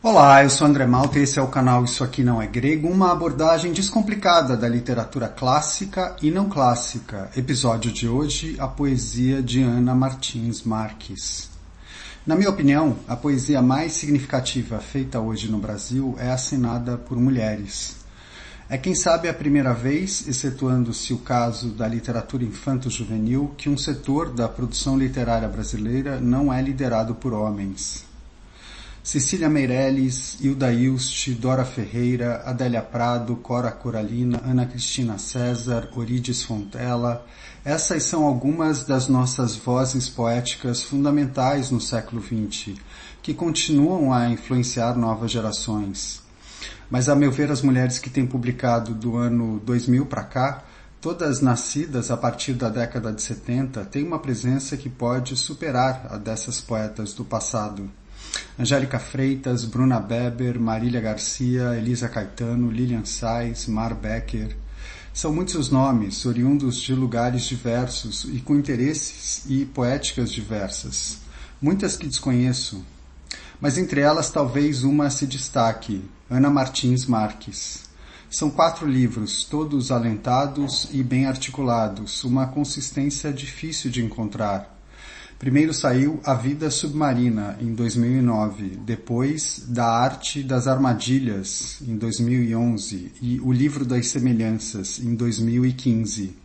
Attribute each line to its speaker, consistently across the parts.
Speaker 1: Olá, eu sou André Malta e esse é o canal Isso Aqui Não É Grego, uma abordagem descomplicada da literatura clássica e não clássica. Episódio de hoje, a poesia de Ana Martins Marques. Na minha opinião, a poesia mais significativa feita hoje no Brasil é assinada por mulheres. É quem sabe a primeira vez, excetuando-se o caso da literatura infanto-juvenil, que um setor da produção literária brasileira não é liderado por homens. Cecília Meirelles, Hilda Ilst, Dora Ferreira, Adélia Prado, Cora Coralina, Ana Cristina César, Orides Fontella. Essas são algumas das nossas vozes poéticas fundamentais no século XX, que continuam a influenciar novas gerações. Mas, a meu ver, as mulheres que têm publicado do ano 2000 para cá, todas nascidas a partir da década de 70, têm uma presença que pode superar a dessas poetas do passado. Angélica Freitas, Bruna Beber, Marília Garcia, Elisa Caetano, Lilian Sais, Mar Becker. São muitos os nomes, oriundos de lugares diversos e com interesses e poéticas diversas. Muitas que desconheço, mas entre elas talvez uma se destaque, Ana Martins Marques. São 4 livros, todos alentados e bem articulados, uma consistência difícil de encontrar. Primeiro saiu A Vida Submarina, em 2009, depois Da Arte das Armadilhas, em 2011, e O Livro das Semelhanças, em 2015.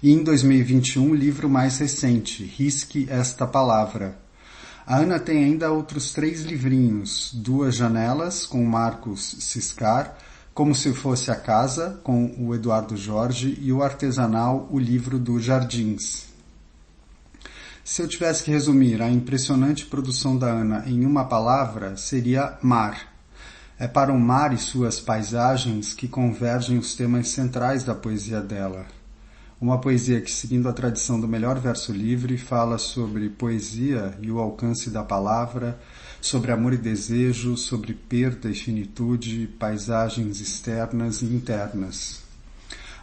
Speaker 1: E em 2021, o livro mais recente, Risque Esta Palavra. A Ana tem ainda outros 3 livrinhos, Duas Janelas, com Marcos Ciscar, Como Se Fosse a Casa, com o Eduardo Jorge, e o artesanal O Livro dos Jardins. Se eu tivesse que resumir a impressionante produção da Ana em uma palavra, seria mar. É para o mar e suas paisagens que convergem os temas centrais da poesia dela. Uma poesia que, seguindo a tradição do melhor verso livre, fala sobre poesia e o alcance da palavra, sobre amor e desejo, sobre perda e finitude, paisagens externas e internas.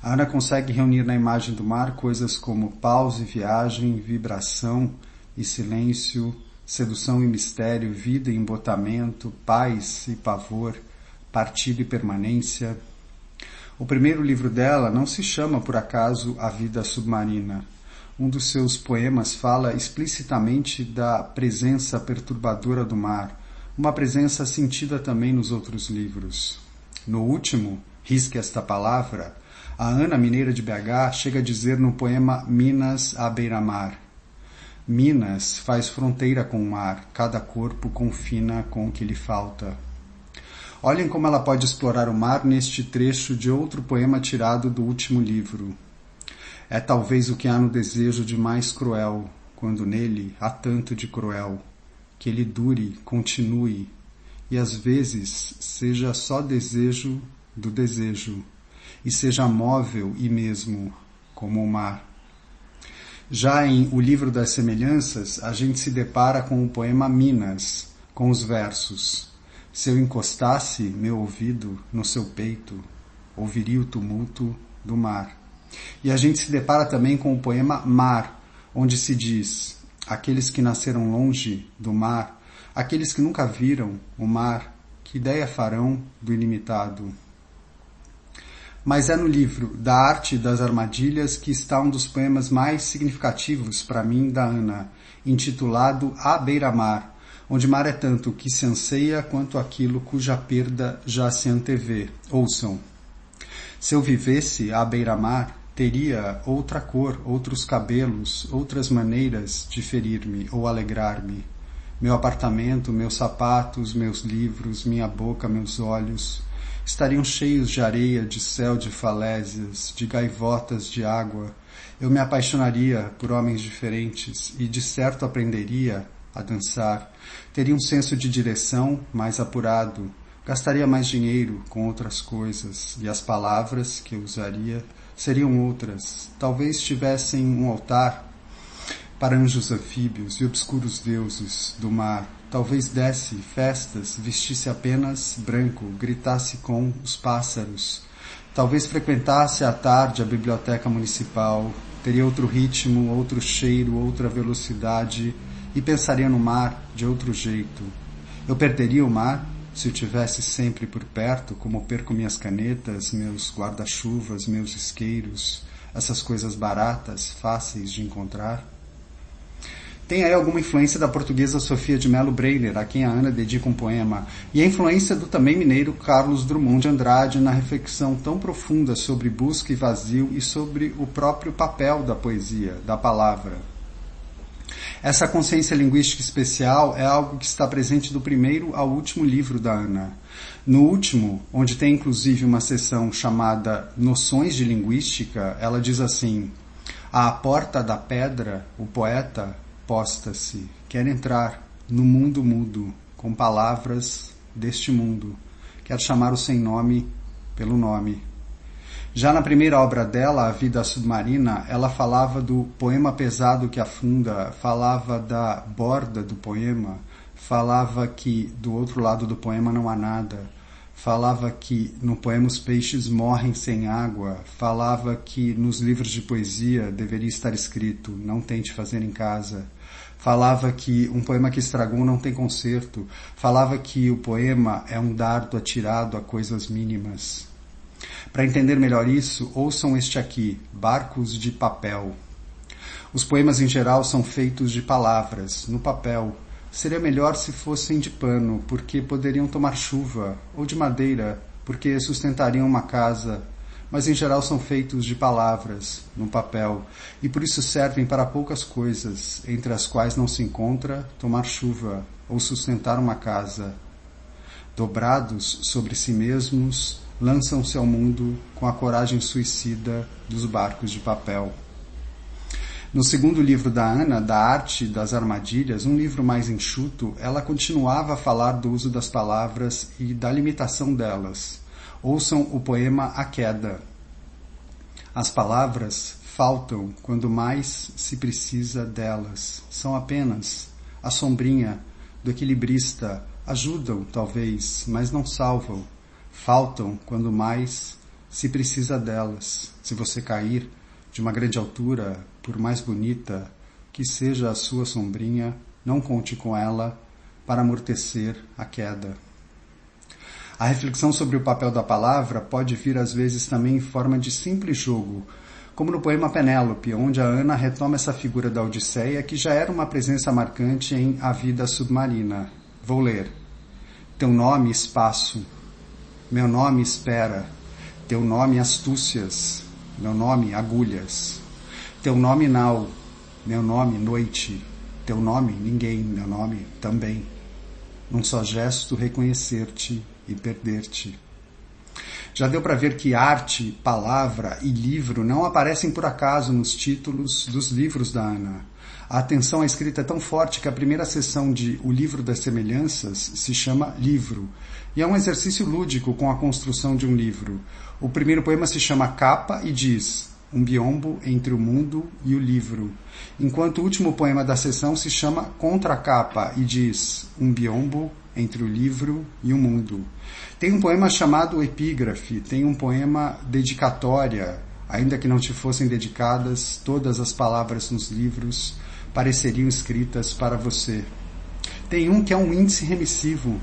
Speaker 1: A Ana consegue reunir na imagem do mar coisas como pausa e viagem, vibração e silêncio, sedução e mistério, vida e embotamento, paz e pavor, partida e permanência. O primeiro livro dela não se chama, por acaso, A Vida Submarina. Um dos seus poemas fala explicitamente da presença perturbadora do mar, uma presença sentida também nos outros livros. No último, Risque Esta Palavra, a Ana, mineira de BH, chega a dizer no poema Minas à beira-mar: Minas faz fronteira com o mar, cada corpo confina com o que lhe falta. Olhem como ela pode explorar o mar neste trecho de outro poema tirado do último livro. É talvez o que há no desejo de mais cruel, quando nele há tanto de cruel, que ele dure, continue, e às vezes seja só desejo do desejo, e seja móvel e mesmo, como o mar. Já em O Livro das Semelhanças, a gente se depara com o poema Minas, com os versos: Se eu encostasse meu ouvido no seu peito, ouviria o tumulto do mar. E a gente se depara também com o poema Mar, onde se diz: Aqueles que nasceram longe do mar, aqueles que nunca viram o mar, que ideia farão do ilimitado? Mas é no livro Da Arte das Armadilhas que está um dos poemas mais significativos para mim da Ana, intitulado À Beira-Mar, onde mar é tanto o que se anseia quanto aquilo cuja perda já se antevê. Ouçam. Se eu vivesse à beira-mar, teria outra cor, outros cabelos, outras maneiras de ferir-me ou alegrar-me. Meu apartamento, meus sapatos, meus livros, minha boca, meus olhos estariam cheios de areia, de céu, de falésias, de gaivotas de água. Eu me apaixonaria por homens diferentes e de certo aprenderia a dançar. Teria um senso de direção mais apurado, gastaria mais dinheiro com outras coisas, e as palavras que eu usaria seriam outras. Talvez tivessem um altar para anjos anfíbios e obscuros deuses do mar. Talvez desse festas, vestisse apenas branco, gritasse com os pássaros. Talvez frequentasse à tarde a biblioteca municipal, teria outro ritmo, outro cheiro, outra velocidade, e pensaria no mar de outro jeito. Eu perderia o mar Se eu tivesse sempre por perto, como perco minhas canetas, meus guarda-chuvas, meus isqueiros, essas coisas baratas, fáceis de encontrar. Tem aí alguma influência da portuguesa Sofia de Melo Breiler, a quem a Ana dedica um poema, e a influência do também mineiro Carlos Drummond de Andrade na reflexão tão profunda sobre busca e vazio e sobre o próprio papel da poesia, da palavra. Essa consciência linguística especial é algo que está presente do primeiro ao último livro da Ana. No último, onde tem inclusive uma seção chamada Noções de Linguística, ela diz assim: à porta da pedra, o poeta posta-se, quer entrar no mundo mudo, com palavras deste mundo, quer chamar o sem nome pelo nome. Já na primeira obra dela, A Vida Submarina, ela falava do poema pesado que afunda, falava da borda do poema, falava que do outro lado do poema não há nada, falava que no poema os peixes morrem sem água, falava que nos livros de poesia deveria estar escrito, não tente fazer em casa, falava que um poema que estragou não tem conserto, falava que o poema é um dardo atirado a coisas mínimas. Para entender melhor isso, ouçam este aqui, Barcos de Papel. Os poemas em geral são feitos de palavras, no papel. Seria melhor se fossem de pano, porque poderiam tomar chuva, ou de madeira, porque sustentariam uma casa, mas em geral são feitos de palavras, no papel, e por isso servem para poucas coisas, entre as quais não se encontra tomar chuva ou sustentar uma casa. Dobrados sobre si mesmos, lançam-se ao mundo com a coragem suicida dos barcos de papel. No segundo livro da Ana, Da Arte das Armadilhas, um livro mais enxuto, ela continuava a falar do uso das palavras e da limitação delas. Ouçam o poema A Queda. As palavras faltam quando mais se precisa delas. São apenas a sombrinha do equilibrista. Ajudam, talvez, mas não salvam. Faltam quando mais se precisa delas. Se você cair de uma grande altura, por mais bonita que seja a sua sombrinha, não conte com ela para amortecer a queda. A reflexão sobre o papel da palavra pode vir às vezes também em forma de simples jogo, como no poema Penélope, onde a Ana retoma essa figura da Odisseia que já era uma presença marcante em A Vida Submarina. Vou ler. Teu nome, espaço. Meu nome, espera. Teu nome, astúcias. Meu nome, agulhas. Teu nome, nau. Meu nome, noite. Teu nome, ninguém. Meu nome, também. Num só gesto, reconhecer-te e perder-te. Já deu para ver que arte, palavra e livro não aparecem por acaso nos títulos dos livros da Ana. A atenção à escrita é tão forte que a primeira seção de O Livro das Semelhanças se chama Livro, e é um exercício lúdico com a construção de um livro. O primeiro poema se chama Capa e diz: um biombo entre o mundo e o livro, enquanto o último poema da seção se chama Contracapa e diz: um biombo entre o livro e o mundo. Tem um poema chamado Epígrafe, tem um poema Dedicatória, ainda que não te fossem dedicadas, todas as palavras nos livros pareceriam escritas para você. Tem um que é um índice remissivo.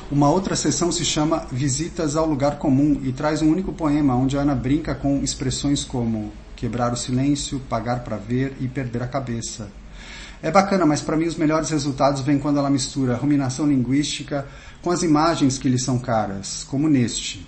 Speaker 1: Uma outra seção se chama Visitas ao Lugar Comum e traz um único poema onde a Ana brinca com expressões como quebrar o silêncio, pagar para ver e perder a cabeça. É bacana, mas para mim os melhores resultados vêm quando ela mistura a ruminação linguística com as imagens que lhe são caras, como neste.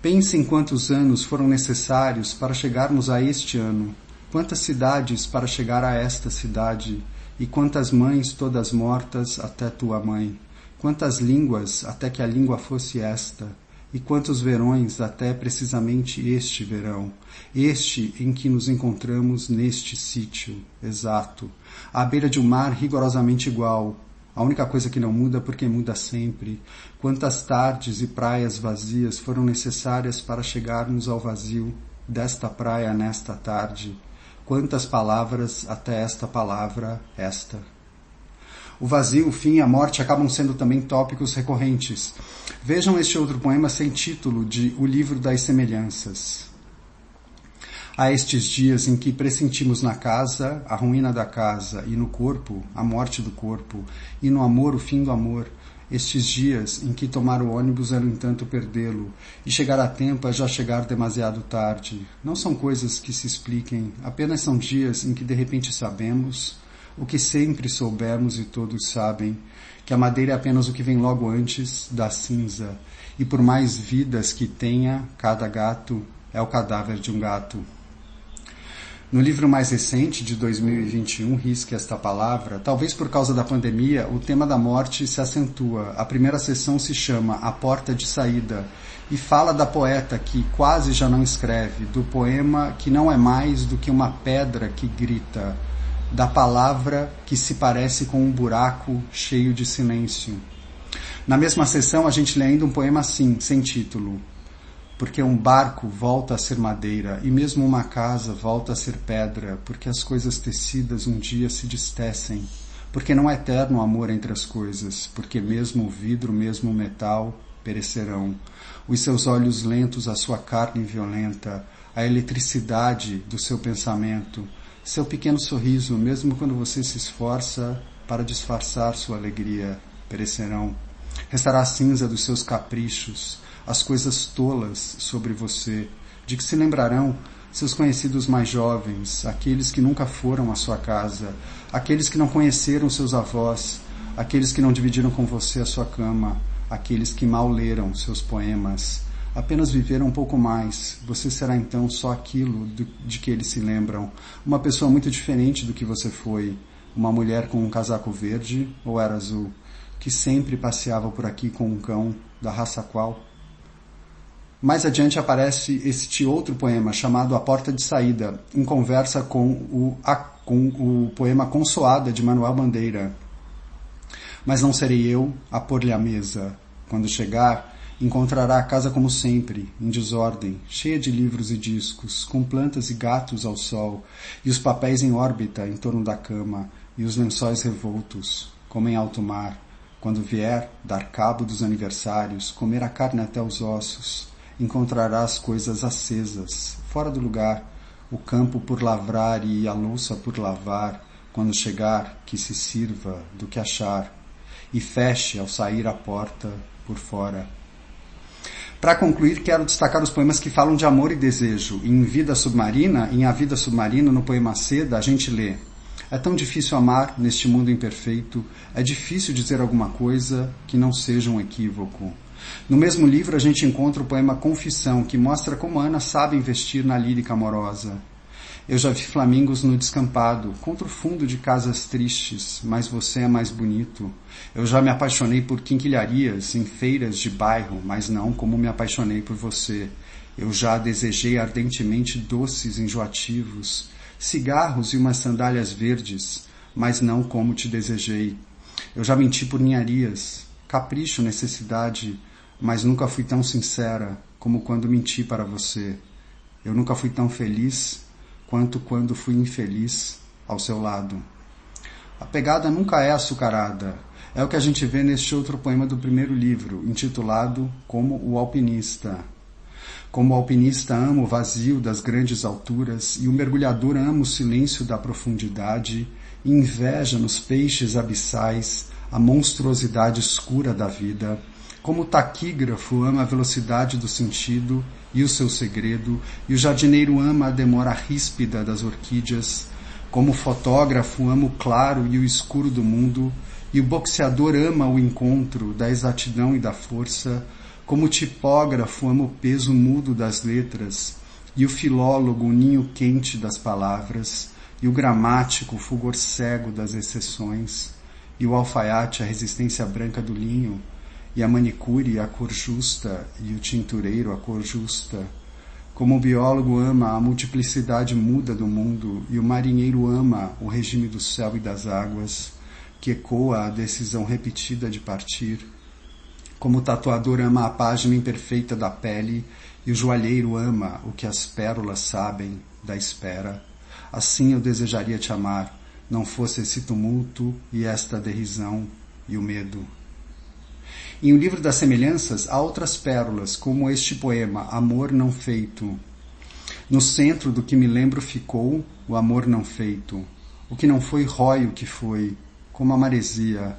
Speaker 1: Pense em quantos anos foram necessários para chegarmos a este ano, quantas cidades para chegar a esta cidade, e quantas mães todas mortas até tua mãe, quantas línguas até que a língua fosse esta, e quantos verões até precisamente este verão, este em que nos encontramos neste sítio, exato, à beira de um mar rigorosamente igual, a única coisa que não muda porque muda sempre. Quantas tardes e praias vazias foram necessárias para chegarmos ao vazio desta praia nesta tarde, quantas palavras até esta palavra, esta. O vazio, o fim e a morte acabam sendo também tópicos recorrentes. Vejam este outro poema sem título de O Livro das Semelhanças. Há estes dias em que pressentimos na casa a ruína da casa, e no corpo a morte do corpo, e no amor o fim do amor, Estes dias em que tomar o ônibus é, no entanto, perdê-lo, e chegar a tempo é já chegar demasiado tarde. Não são coisas que se expliquem, apenas são dias em que de repente sabemos, o que sempre soubemos e todos sabem, que a madeira é apenas o que vem logo antes da cinza, e por mais vidas que tenha, cada gato é o cadáver de um gato. No livro mais recente, de 2021, Risque esta palavra, talvez por causa da pandemia, o tema da morte se acentua. A primeira sessão se chama A Porta de Saída e fala da poeta que quase já não escreve, do poema que não é mais do que uma pedra que grita, da palavra que se parece com um buraco cheio de silêncio. Na mesma sessão, a gente lê ainda um poema assim, sem título. Porque um barco volta a ser madeira, e mesmo uma casa volta a ser pedra, porque as coisas tecidas um dia se destecem, porque não é eterno o amor entre as coisas, porque mesmo o vidro, mesmo o metal, perecerão. Os seus olhos lentos, a sua carne violenta, a eletricidade do seu pensamento, seu pequeno sorriso, mesmo quando você se esforça para disfarçar sua alegria, perecerão. Restará a cinza dos seus caprichos, as coisas tolas sobre você, de que se lembrarão seus conhecidos mais jovens, aqueles que nunca foram à sua casa, aqueles que não conheceram seus avós, aqueles que não dividiram com você a sua cama, aqueles que mal leram seus poemas, apenas viveram um pouco mais. Você será então só aquilo de que eles se lembram, uma pessoa muito diferente do que você foi, uma mulher com um casaco verde ou era azul, que sempre passeava por aqui com um cão, da raça qual? Mais adiante aparece este outro poema, chamado A Porta de Saída, em conversa com o poema Consoada, de Manuel Bandeira. Mas não serei eu a pôr-lhe a mesa. Quando chegar, encontrará a casa como sempre, em desordem, cheia de livros e discos, com plantas e gatos ao sol, e os papéis em órbita em torno da cama, e os lençóis revoltos, como em alto mar. Quando vier dar cabo dos aniversários, comer a carne até os ossos, encontrará as coisas acesas, fora do lugar, o campo por lavrar e a louça por lavar. Quando chegar, que se sirva do que achar, e feche ao sair a porta por fora. Para concluir, quero destacar os poemas que falam de amor e desejo. Em Vida Submarina, em A Vida Submarina, no poema Seda, a gente lê: é tão difícil amar neste mundo imperfeito, é difícil dizer alguma coisa que não seja um equívoco. No mesmo livro, a gente encontra o poema Confissão, que mostra como Ana sabe investir na lírica amorosa. Eu já vi flamingos no descampado, contra o fundo de casas tristes, mas você é mais bonito. Eu já me apaixonei por quinquilharias em feiras de bairro, mas não como me apaixonei por você. Eu já desejei ardentemente doces enjoativos, cigarros e umas sandálias verdes, mas não como te desejei. Eu já menti por ninharias, capricho, necessidade, mas nunca fui tão sincera como quando menti para você. Eu nunca fui tão feliz quanto quando fui infeliz ao seu lado. A pegada nunca é açucarada. É o que a gente vê neste outro poema do primeiro livro, intitulado Como o Alpinista. Como o alpinista ama o vazio das grandes alturas e o mergulhador ama o silêncio da profundidade e inveja nos peixes abissais a monstruosidade escura da vida, como o taquígrafo ama a velocidade do sentido e o seu segredo, e o jardineiro ama a demora ríspida das orquídeas, como o fotógrafo ama o claro e o escuro do mundo, e o boxeador ama o encontro da exatidão e da força, como o tipógrafo ama o peso mudo das letras, e o filólogo o ninho quente das palavras, e o gramático o fulgor cego das exceções, e o alfaiate a resistência branca do linho, e a manicure a cor justa, e o tintureiro a cor justa. Como o biólogo ama a multiplicidade muda do mundo, e o marinheiro ama o regime do céu e das águas, que ecoa a decisão repetida de partir. Como o tatuador ama a página imperfeita da pele, e o joalheiro ama o que as pérolas sabem da espera. Assim eu desejaria te amar, não fosse esse tumulto e esta derrisão e o medo. Em O Livro das Semelhanças, há outras pérolas, como este poema, Amor Não Feito. No centro do que me lembro ficou o amor não feito. O que não foi rói o que foi, como a maresia.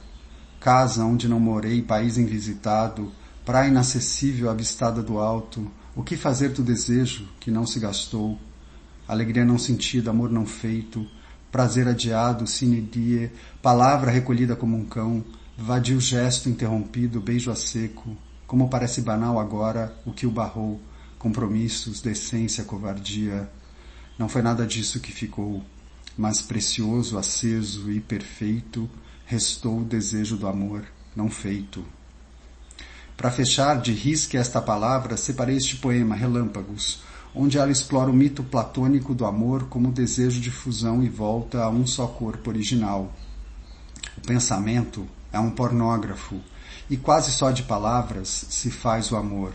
Speaker 1: casa onde não morei, país invisitado, praia inacessível avistada do alto, o que fazer do desejo que não se gastou, alegria não sentida, amor não feito, prazer adiado, sine die, palavra recolhida como um cão, vadio gesto interrompido, beijo a seco, como parece banal agora o que o barrou, compromissos, decência, covardia. Não foi nada disso que ficou, mas precioso, aceso e perfeito, restou o desejo do amor não feito. Para fechar, de risque esta palavra, separei este poema, Relâmpagos, onde ela explora o mito platônico do amor como desejo de fusão e volta a um só corpo original. O pensamento é um pornógrafo, e quase só de palavras se faz o amor.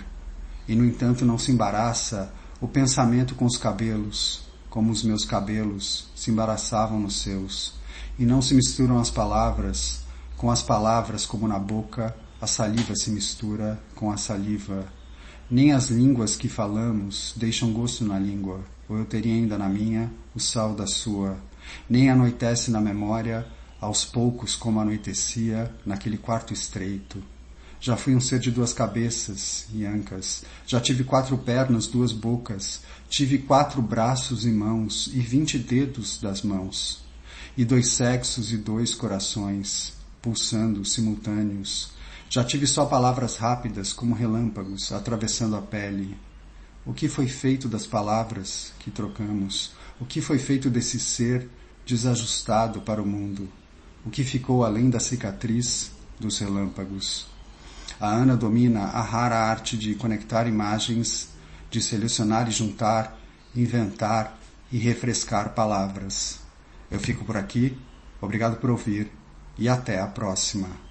Speaker 1: E, no entanto, não se embaraça o pensamento com os cabelos, como os meus cabelos se embaraçavam nos seus, e não se misturam as palavras com as palavras como na boca a saliva se mistura com a saliva. Nem as línguas que falamos deixam gosto na língua, ou eu teria ainda na minha o sal da sua. Nem anoitece na memória, aos poucos como anoitecia naquele quarto estreito. Já fui um ser de 2 cabeças e ancas, já tive 4 pernas, 2 bocas, tive 4 braços e mãos, e 20 dedos das mãos, e 2 sexos e 2 corações, pulsando simultâneos. Já tive só palavras rápidas como relâmpagos atravessando a pele. O que foi feito das palavras que trocamos? O que foi feito desse ser desajustado para o mundo? O que ficou além da cicatriz dos relâmpagos? A Ana domina a rara arte de conectar imagens, de selecionar e juntar, inventar e refrescar palavras. Eu fico por aqui, obrigado por ouvir e até a próxima.